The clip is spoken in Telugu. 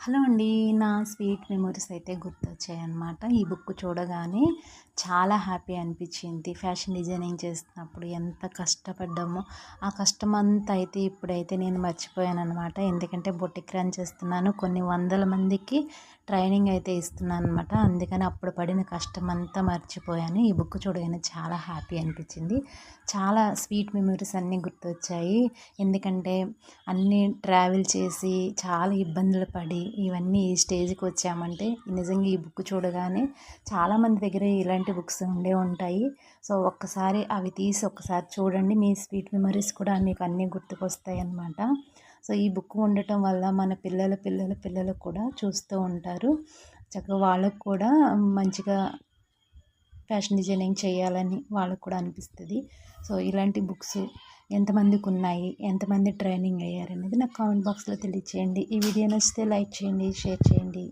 హలో అండి. నా స్వీట్ మెమోరీస్ అయితే గుర్తొచ్చాయన్నమాట. ఈ బుక్ చూడగానే చాలా హ్యాపీ అనిపించింది. ఫ్యాషన్ డిజైనింగ్ చేస్తున్నప్పుడు ఎంత కష్టపడ్డామో, ఆ కష్టమంతా అయితే ఇప్పుడైతే నేను మర్చిపోయాననమాట. ఎందుకంటే బొటిక్ రన్ చేస్తున్నాను. కొన్ని వందల మందికి ట్రైనింగ్ అయితే ఇస్తున్నాననమాట. అందుకని అప్పుడు పడిన కష్టమంతా మర్చిపోయాను. ఈ బుక్ చూడగానే చాలా హ్యాపీ అనిపించింది. చాలా స్వీట్ మెమోరీస్ అన్నీ గుర్తొచ్చాయి. ఎందుకంటే అన్నీ ట్రావెల్ చేసి చాలా ఇబ్బందులు పడి ఇవన్నీ ఈ స్టేజ్కి వచ్చామంటే నిజంగా ఈ బుక్ చూడగానే చాలామంది దగ్గర ఇలాంటి బుక్స్ ఉండే ఉంటాయి. సో ఒక్కసారి అవి తీసి ఒక్కసారి చూడండి, మీ స్వీట్ మెమరీస్ కూడా మీకు అన్నీ గుర్తుకొస్తాయి అన్నమాట. సో ఈ బుక్ ఉండటం వల్ల మన పిల్లలు కూడా చూస్తూ ఉంటారు. చక్కగా వాళ్ళకు కూడా మంచిగా ఫ్యాషన్ డిజైనింగ్ చేయాలని వాళ్ళకు కూడా అనిపిస్తుంది. సో ఇలాంటి బుక్స్ ఎంతమందికి ఉన్నాయి, ఎంతమంది ట్రైనింగ్ అయ్యారనేది నాకు కామెంట్ బాక్స్లో తెలియచేయండి. ఈ వీడియో నచ్చితే లైక్ చేయండి, షేర్ చేయండి.